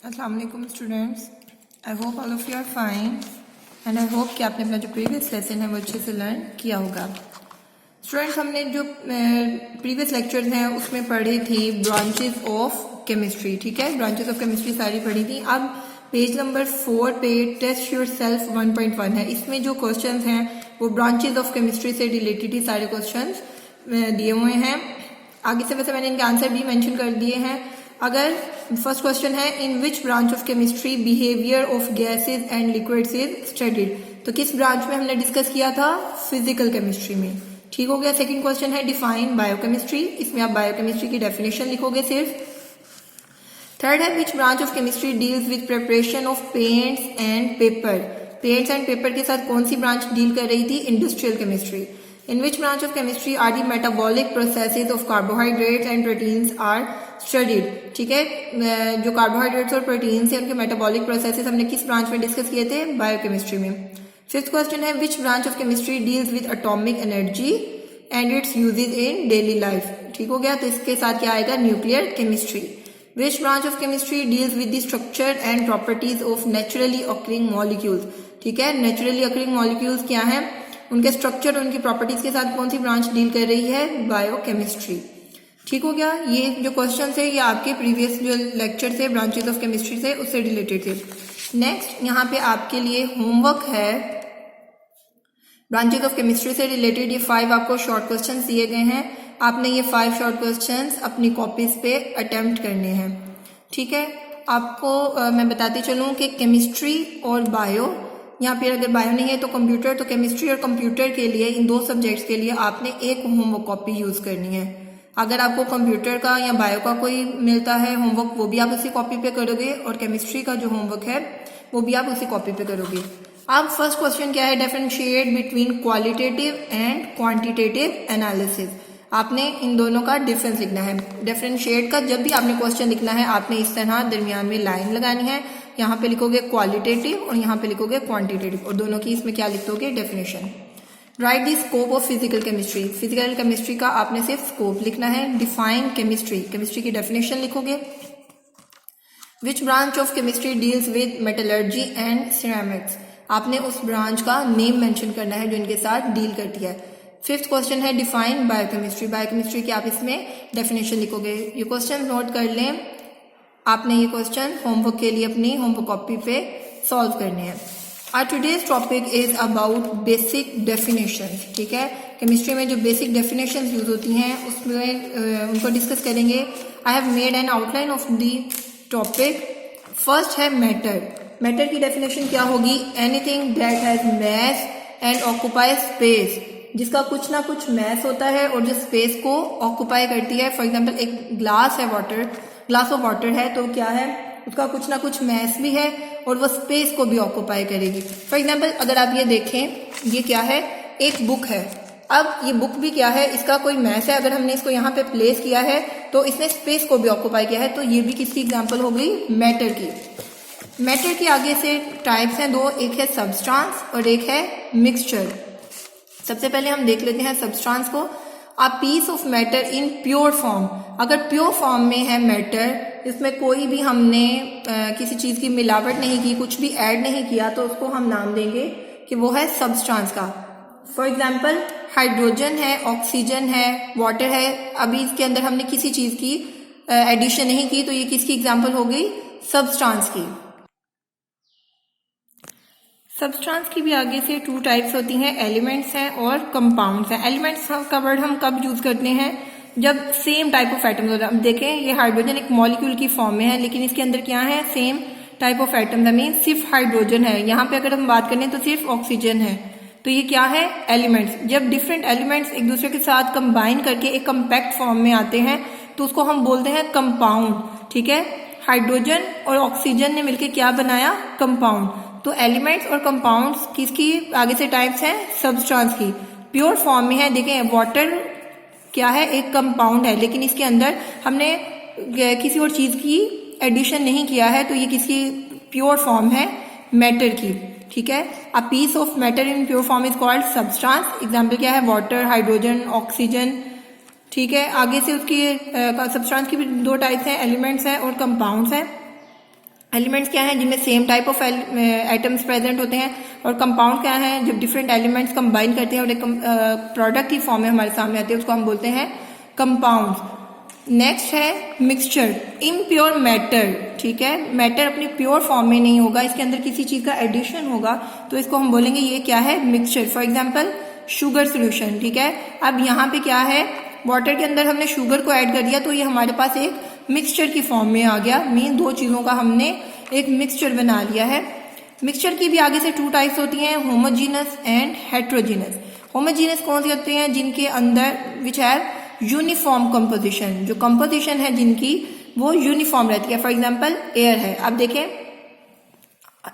Assalamualaikum students. I hope all of you are fine and I hope कि आपने अपना जो प्रीवियस लेसन है वो अच्छे से लर्न किया होगा। स्टूडेंट्स, हमने जो प्रीवियस लेक्चर हैं उसमें पढ़ी थी ब्रांचेस ऑफ केमिस्ट्री। ठीक है, ब्रांचेस ऑफ केमिस्ट्री सारी पढ़ी थी। अब पेज नंबर 4 पे टेस्ट योरसेल्फ 1.1 है। इसमें जो क्वेश्चंस हैं वो ब्रांचेस ऑफ केमिस्ट्री से रिलेटेड ही सारे क्वेश्चंस दिए हुए हैं। आगे से वैसे मैंने इनके आंसर भी मेंशन कर दिए हैं। अगर फर्स्ट क्वेश्चन है in which branch of chemistry behaviour of gases and liquids is studied, तो किस ब्रांच में हमने डिस्कस किया था? फिजिकल केमिस्ट्री में। ठीक हो गया। सेकंड क्वेश्चन है डिफाइन बायोकेमिस्ट्री, इसमें आप बायोकेमिस्ट्री की डेफिनेशन लिखोगे सिर्फ। थर्ड है which branch of chemistry deals with preparation of paints and paper. Paints and paper के साथ कौन सी ब्रांच डील कर रही थी? Industrial chemistry. In which branch of chemistry are the metabolic processes of carbohydrates and proteins are studied. ठीक है, जो कार्बोहाइड्रेट्स और प्रोटीन्स है उनके मेटाबॉलिक प्रोसेसेस हमने किस ब्रांच में डिस्कस किए थे? बायोकेमिस्ट्री में। फिफ्थ क्वेश्चन है which branch of chemistry deals with atomic energy and its uses in daily life. ठीक हो गया, तो इसके साथ क्या आएगा? Nuclear chemistry. Which branch of chemistry deals with the structure and properties of naturally occurring molecules. ठीक है, नेचुरली ऑकरिंग मॉलिक्यूल्स क्या है, उनके स्ट्रक्चर और उनकी प्रॉपर्टीज के साथ कौन सी ब्रांच डील कर रही है? बायोकेमिस्ट्री। ठीक हो गया। ये जो क्वेश्चन है ये आपके प्रीवियस जो लेक्चर थे ब्रांचेस ऑफ केमिस्ट्री से उससे रिलेटेड थे। नेक्स्ट यहाँ पे आपके लिए होमवर्क है ब्रांचेस ऑफ केमिस्ट्री से रिलेटेड। ये 5 आपको शॉर्ट क्वेश्चंस दिए गए हैं। आपने ये 5 शॉर्ट क्वेश्चंस अपनी कॉपीज पे अटेम्प्ट करने हैं। ठीक है, आपको मैं बताती चलूँ कि केमिस्ट्री और बायो, यहाँ पे अगर बायो नहीं है तो कंप्यूटर, तो केमिस्ट्री और कंप्यूटर के लिए इन 2 सब्जेक्ट्स के लिए आपने एक होमवर्क कॉपी यूज करनी है। अगर आपको कंप्यूटर का या बायो का कोई मिलता है होमवर्क वो भी आप उसी कॉपी पे करोगे और केमिस्ट्री का जो होमवर्क है वो भी आप उसी कॉपी पे करोगे। अब फर्स्ट क्वेश्चन क्या है? Differentiate between qualitative and quantitative analysis. आपने इन दोनों का डिफरेंस लिखना है। डिफरेंशिएट का जब भी आपने क्वेश्चन लिखना है आपने इस तरह दरमियान में लाइन लगानी है। यहाँ पे लिखोगे क्वालिटेटिव और यहाँ पे लिखोगे क्वांटिटेटिव और दोनों की इसमें क्या लिख दोगे? Definition. Right the scope of physical chemistry. Physical chemistry का आपने सिर्फ स्कोप लिखना है। डिफाइन केमिस्ट्री, केमिस्ट्री की डेफिनेशन लिखोगे। विच branch of chemistry deals with metallurgy and ceramics. आपने उस ब्रांच का नेम मेंशन करना है जो इनके साथ डील करती है। फिफ्थ क्वेश्चन है डिफाइन बायोकेमिस्ट्री। बायोकेमिस्ट्री की आप इसमें डेफिनेशन लिखोगे। ये क्वेश्चन नोट कर लें, आपने ये क्वेश्चन होमवर्क के लिए अपनी होमवर्क कॉपी पे सॉल्व करने हैं। Our today's topic is about basic definitions। ठीक है, केमिस्ट्री में जो बेसिक डेफिनेशंस यूज होती हैं उसमें उनको डिस्कस करेंगे। I have made an outline of the topic। First है मैटर। मैटर की डेफिनेशन क्या होगी? Anything that has mass and occupy space, जिसका कुछ ना कुछ मास होता है और जो स्पेस को ऑक्यूपाई करती है। फॉर एग्जाम्पल एक ग्लास है, ग्लास ऑफ वाटर है तो क्या है, उसका कुछ ना कुछ मास भी है और वो स्पेस को भी ऑक्यूपाई करेगी। फॉर एग्जाम्पल अगर आप ये देखें, ये क्या है? एक बुक है। अब ये बुक भी क्या है? इसका कोई मास है। अगर हमने इसको यहाँ पे प्लेस किया है तो इसने स्पेस को भी ऑक्यूपाई किया है, तो ये भी किसकी एग्जाम्पल हो गई? मैटर की। मैटर की आगे से टाइप्स हैं 2, एक है सब्सटेंस और एक है मिक्सचर। सबसे पहले हम देख लेते हैं सब्सटेंस को। A piece of matter in pure form. अगर प्योर फॉर्म में है मैटर, इसमें कोई भी हमने किसी चीज की मिलावट नहीं की, कुछ भी ऐड नहीं किया, तो उसको हम नाम देंगे कि वो है सब्सटेंस का। फॉर एग्जाम्पल हाइड्रोजन है, ऑक्सीजन है, वाटर है। अभी इसके अंदर हमने किसी चीज की एडिशन नहीं की, तो ये किसकी एग्जाम्पल हो गई? सब्सटेंस की। सब्सटेंस की भी आगे से 2 टाइप्स होती हैं, एलिमेंट्स हैं और कंपाउंड्स हैं। एलिमेंट्स का वर्ड हम कब यूज करते हैं? जब सेम टाइप ऑफ एटम्स होता है। अब देखें ये हाइड्रोजन एक मॉलिक्यूल की फॉर्म में है लेकिन इसके अंदर क्या है? सेम टाइप ऑफ एटम्स है, मीन सिर्फ हाइड्रोजन है। यहाँ पे अगर हम बात करें तो सिर्फ ऑक्सीजन है, तो ये क्या है? एलिमेंट्स। जब डिफरेंट एलिमेंट्स एक दूसरे के साथ कंबाइन करके एक कम्पैक्ट फॉर्म में आते हैं तो उसको हम बोलते हैं कंपाउंड। ठीक है, हाइड्रोजन और ऑक्सीजन ने मिलकर क्या बनाया? कंपाउंड। तो एलिमेंट्स और कंपाउंड्स किसकी आगे से टाइप्स हैं? सब्सटेंस की। प्योर फॉर्म में है, देखें वाटर क्या है? एक कंपाउंड है लेकिन इसके अंदर हमने किसी और चीज की एडिशन नहीं किया है, तो ये किसकी प्योर फॉर्म है? मैटर की। ठीक है, a piece of matter in pure form is called substance. Example क्या है? Water, hydrogen, oxygen. ठीक है, आगे से उसकी सब्सटेंस की भी 2 टाइप्स हैं, एलिमेंट्स हैं और कंपाउंड्स हैं। एलिमेंट्स क्या हैं जिनमें same type of atoms present होते हैं, और कंपाउंड क्या है जब डिफरेंट एलिमेंट्स कंबाइन करते हैं और एक प्रोडक्ट की फॉर्म में हमारे सामने आती है, उसको हम बोलते हैं कंपाउंड। नेक्स्ट है मिक्सचर, इम्प्योर मैटर, ठीक है, मैटर अपनी प्योर फॉर्म में नहीं होगा, इसके अंदर किसी चीज का एडिशन होगा, तो इसको हम बोलेंगे ये क्या है, mixture. For example sugar solution, ठीक है। अब यहाँ पे क्या है, वाटर के अंदर हमने शुगर को ऐड कर दिया तो ये हमारे पास एक मिक्सचर की फॉर्म में आ गया। मीन दो चीजों का हमने एक मिक्सचर बना लिया है। मिक्सचर की भी आगे से 2 टाइप्स होती हैं, होमोजीनस एंड हेट्रोजीनस। होमोजीनस कौन सी होती हैं, जिनके अंदर विच हैव यूनिफॉर्म कंपोजिशन, जो कंपोजिशन है जिनकी वो यूनिफॉर्म रहती है। फॉर एग्जाम्पल एयर है, अब देखें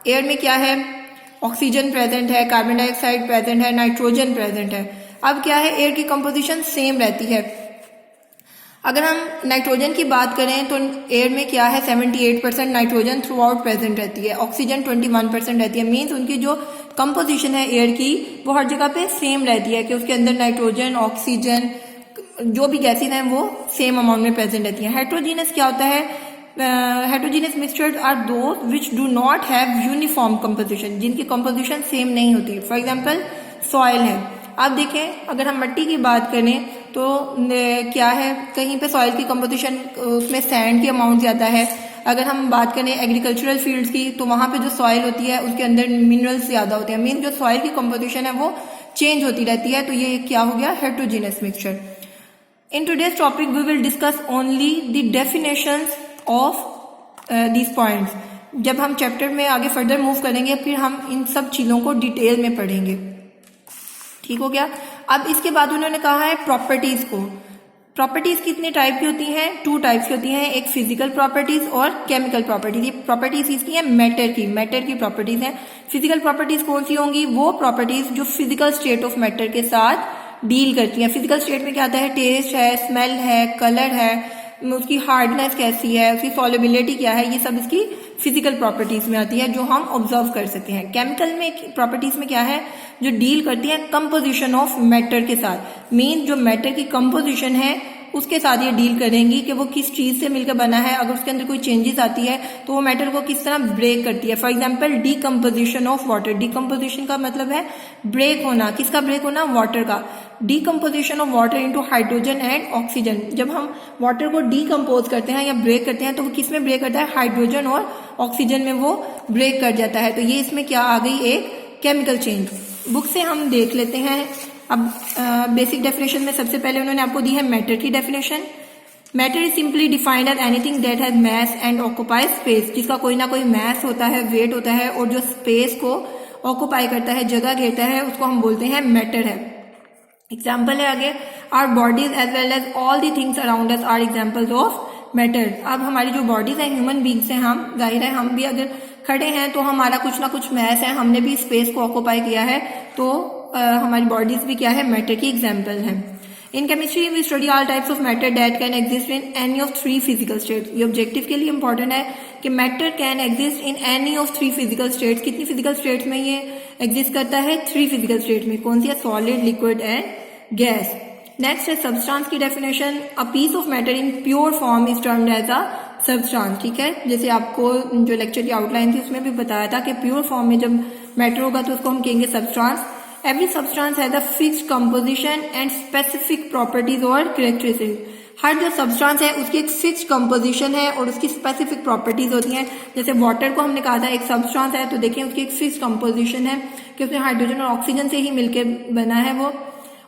एयर में क्या है, ऑक्सीजन प्रेजेंट है, कार्बन डाइऑक्साइड प्रेजेंट है, नाइट्रोजन प्रेजेंट है। अब क्या है, एयर की कंपोजिशन सेम रहती है। अगर हम नाइट्रोजन की बात करें तो एयर में क्या है, 78% नाइट्रोजन थ्रू आउट प्रेजेंट रहती है, ऑक्सीजन 21% रहती है। मीन्स उनकी जो कंपोजिशन है एयर की वो हर जगह पे सेम रहती है कि उसके अंदर नाइट्रोजन, ऑक्सीजन, जो भी गैसेज हैं वो सेम अमाउंट में प्रेजेंट रहती हैं। हेट्रोजीनस क्या होता है, heterogeneous mixtures are those which do not have uniform composition, जिनकी कंपोजिशन सेम नहीं होती। फॉर एग्जाम्पल सॉइल है, आप देखें अगर हम मिट्टी की बात करें तो क्या है, कहीं पे सॉइल की कंपोजिशन उसमें सैंड की अमाउंट ज़्यादा है। अगर हम बात करें एग्रीकल्चरल फील्ड्स की तो वहाँ पे जो सॉइल होती है उसके अंदर मिनरल्स ज़्यादा होते हैं। मीन जो सॉइल की कंपोजिशन है वो चेंज होती रहती है, तो ये क्या हो गया, heterogeneous mixture. In today's topic we will discuss only the definitions of these points. जब हम चैप्टर में आगे फर्दर मूव करेंगे फिर हम इन सब चीज़ों को डिटेल में पढ़ेंगे, ठीक हो गया। अब इसके बाद उन्होंने कहा है प्रॉपर्टीज को। प्रॉपर्टीज कितने टाइप की होती हैं, 2 टाइप्स की होती हैं, एक फिजिकल प्रॉपर्टीज और केमिकल प्रॉपर्टीज। ये प्रॉपर्टीज इसकी है मैटर की प्रॉपर्टीज हैं। फिजिकल प्रॉपर्टीज कौन सी होंगी, वो प्रॉपर्टीज जो फिजिकल स्टेट ऑफ मैटर के साथ डील करती हैं। फिजिकल स्टेट में क्या आता है, टेस्ट है, स्मेल है, कलर है, उसकी हार्डनेस कैसी है, उसकी सॉल्युबिलिटी क्या है, ये सब इसकी फिजिकल प्रॉपर्टीज में आती है जो हम ऑब्जर्व कर सकते हैं। केमिकल में प्रॉपर्टीज में क्या है, जो डील करती है कंपोजिशन ऑफ मैटर के साथ। मीन जो मैटर की कंपोजिशन है उसके साथ ये डील करेंगी कि वो किस चीज से मिलकर बना है, अगर उसके अंदर कोई चेंजेस आती है तो वो मैटर को किस तरह ब्रेक करती है। For example decomposition of water, decomposition का मतलब है ब्रेक होना, किसका ब्रेक होना, वाटर का। Decomposition of water into hydrogen and oxygen, जब हम वाटर को डीकम्पोज करते हैं या ब्रेक करते हैं तो वो किस में ब्रेक करता है, हाइड्रोजन और ऑक्सीजन में वो ब्रेक कर जाता है। तो ये इसमें क्या आ गई, एक केमिकल चेंज। बुक से हम देख लेते हैं। अब बेसिक डेफिनेशन में सबसे पहले उन्होंने आपको दी है मैटर की definition. Matter is simply defined as anything that has mass and occupy space, जिसका कोई ना कोई मास होता है, वेट होता है और जो स्पेस को ऑक्युपाई करता है, जगह घेरता है, उसको हम बोलते हैं मैटर है। एग्जाम्पल है आगे, our bodies as well as all the things around us are examples of matter. अब हमारी जो बॉडीज है, ह्यूमन बींग्स हैं, हम जाहिर है हम भी अगर खड़े हैं तो हमारा कुछ ना कुछ मास है, हमने भी स्पेस को ऑक्युपाई किया है, तो हमारी बॉडीज भी क्या है, मैटर की एग्जाम्पल है। In chemistry we study all types of matter that can exist in any of 3 physical states. ये ऑब्जेक्टिव के लिए इंपॉर्टेंट है कि matter can exist in any of 3 physical states. कितनी फिजिकल स्टेट्स में ये एग्जिस्ट करता है, 3 फिजिकल स्टेट्स में। कौन सी है, solid, liquid and gas. Next है सब्सटेंस की definition. A piece of matter in pure form is termed as a substance, ठीक है। जैसे आपको जो लेक्चर की आउटलाइन थी उसमें भी बताया था कि प्योर फॉर्म में जब मैटर होगा तो उसको हम कहेंगे substance. Every substance has a fixed composition and specific properties और characteristics। हर जो सब्सटेंस है उसकी एक फिक्स्ड कंपोजिशन है और उसकी स्पेसिफिक प्रॉपर्टीज होती हैं। जैसे वाटर को हमने कहा था एक सब्सटेंस है, तो देखिए उसकी एक फिक्स्ड कंपोजिशन है कि उसमें हाइड्रोजन और ऑक्सीजन से ही मिलकर बना है वो।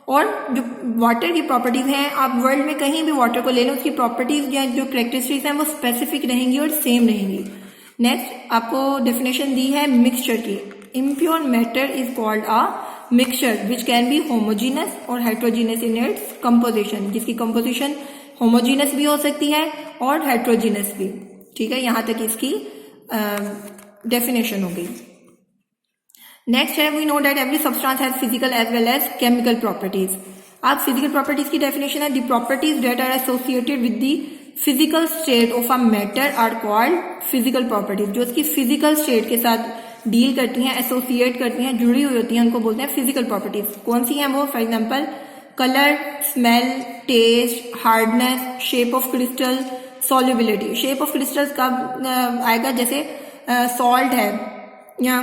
और जो वाटर की प्रॉपर्टीज हैं, आप वर्ल्ड में कहीं भी वाटर को ले लो, उसकी प्रॉपर्टीज या जो कैरेक्टरिस्टिक्स हैं वो स्पेसिफिक रहेंगी और सेम रहेंगी। नेक्स्ट आपको डेफिनेशन दी है मिक्सचर की। Impure matter is called a mixture which can be homogeneous और हेट्रोजीनस इन इट्स कंपोजिशन, जिसकी कंपोजिशन होमोजीनस भी हो सकती है और हेट्रोजीनस भी, ठीक है। यहां तक इसकी डेफिनेशन हो गई। नेक्स्ट है, we know that every substance has physical as well as chemical properties. अब फिजिकल प्रॉपर्टीज की डेफिनेशन है, the properties that are associated with the physical state of a matter are called physical properties. जो उसकी physical state के साथ deal करती हैं, associate करती हैं, जुड़ी हुई होती हैं, उनको बोलते हैं फिजिकल प्रॉपर्टीज। कौन सी हैं वो, for example colour, smell, taste, hardness, shape of crystal, solubility. Shape of crystals कब आएगा, जैसे सॉल्ट है या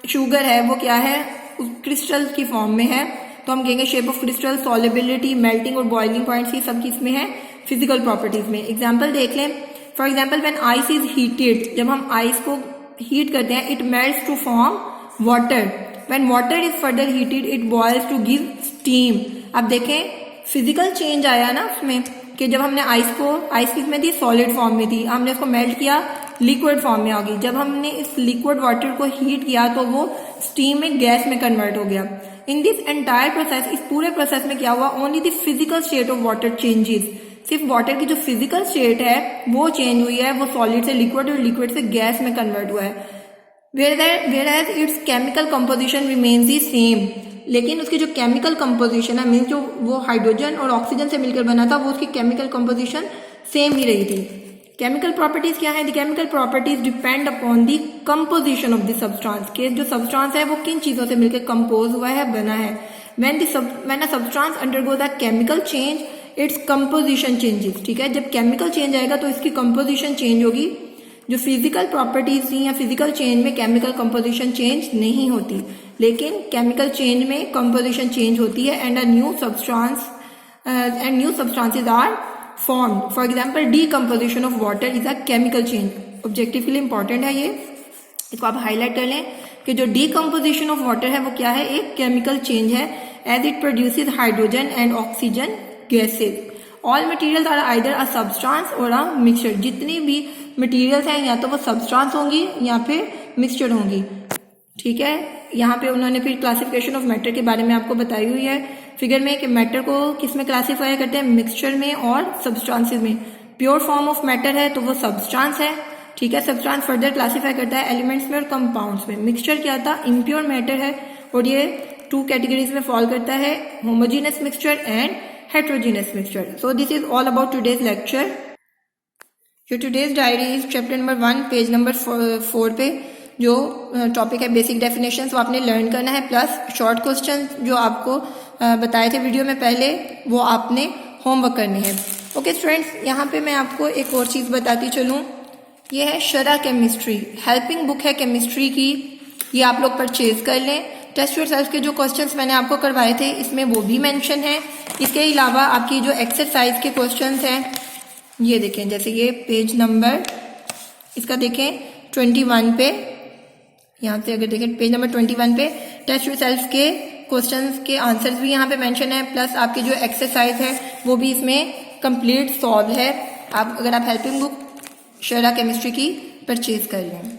शुगर है वो क्या है, क्रिस्टल की फॉर्म में है, तो हम कहेंगे shape of crystal, solubility, melting और बॉइलिंग पॉइंट्स, ये सब किस में है, फिजिकल प्रॉपर्टीज में। एग्जाम्पल देख लें, for example when ice is heated, जब हम आइस को हीट करते हैं, it melts to form water, when water is further heated it boils to give steam. अब देखें फिजिकल चेंज आया ना उसमें, कि जब हमने आइस किस में थी, सॉलिड फॉर्म में थी, हमने उसको मेल्ट किया, लिक्विड फॉर्म में आ गई, जब हमने इस लिक्विड वाटर को हीट किया तो वो स्टीम में, गैस में कन्वर्ट हो गया। इन दिस एंटायर प्रोसेस, इस पूरे प्रोसेस में क्या हुआ, only the physical state of water changes, सिर्फ वाटर की जो फिजिकल स्टेट है वो चेंज हुई है, वो सॉलिड से लिक्विड और लिक्विड से गैस में कन्वर्ट हुआ है। whereas it's chemical composition remains the same, लेकिन उसकी जो केमिकल कंपोजिशन है, मीन्स जो वो हाइड्रोजन और ऑक्सीजन से मिलकर बना था, वो उसकी केमिकल कंपोजिशन सेम ही रही थी। केमिकल प्रॉपर्टीज क्या है, the chemical properties depend upon the composition of the substance, के जो सब्सटेंस है वो किन चीजों से मिलकर कंपोज हुआ है, बना है। when a substance undergoes a chemical change its composition changes, ठीक है, जब केमिकल चेंज आएगा तो इसकी कंपोजिशन चेंज होगी। जो फिजिकल प्रॉपर्टीज थी या फिजिकल चेंज में केमिकल कंपोजिशन चेंज नहीं होती, लेकिन केमिकल चेंज में कंपोजिशन चेंज होती है, and new substances are formed. For example decomposition of water is a chemical change. Objective के लिए इंपॉर्टेंट है ये, इसको आप हाईलाइट कर लें कि जो डीकम्पोजिशन ऑफ वाटर है वो क्या है, एक केमिकल चेंज है, as it produces hydrogen and oxygen gases. All materials are either a substance or a mixture, जितनी भी मटेरियल्स हैं या तो वो सब्सटेंस होंगी या फिर मिक्सचर होंगी, ठीक है। यहाँ पे उन्होंने फिर क्लासिफिकेशन ऑफ मैटर के बारे में आपको बताई हुई है फिगर में, कि मैटर को किस में क्लासीफाई करते हैं, मिक्सचर में और सब्सटेंसेस में। प्योर फॉर्म ऑफ मैटर है तो वो सब्सटेंस है, ठीक है। सब्सटेंस फर्दर क्लासीफाई करता है एलिमेंट्स में और कंपाउंड्स में। मिक्सचर क्या था, इम्प्योर मैटर है, और ये 2 कैटेगरीज में फॉल करता है, homogeneous mixture and heterogeneous mixture. So this is all about today's lecture. So today's diary is chapter number 1 page number 4 पे जो टॉपिक है बेसिक डेफिनेशंस, वो आपने लर्न करना है, प्लस शॉर्ट क्वेश्चन जो आपको बताए थे वीडियो में पहले, वो आपने होमवर्क करने हैं। ओके स्टूडेंट्स, यहाँ पे मैं आपको एक और चीज़ बताती चलूँ, ये है शरा केमिस्ट्री, हेल्पिंग बुक है केमिस्ट्री की, ये आप लोग परचेज कर लें। टेस्ट योरसेल्फ के जो क्वेश्चंस मैंने आपको करवाए थे इसमें वो भी मेंशन है। इसके अलावा आपकी जो एक्सरसाइज के क्वेश्चंस हैं, ये देखें, जैसे ये पेज नंबर इसका देखें 21 पे, यहाँ से अगर देखें पेज नंबर 21 पे टेस्ट योरसेल्फ के क्वेश्चंस के आंसर्स भी यहाँ पे मेंशन है, प्लस आपकी जो एक्सरसाइज है वो भी इसमें कंप्लीट सॉल्व है। आप अगर आप हेल्पिंग बुक शरा केमिस्ट्री की परचेज कर लें।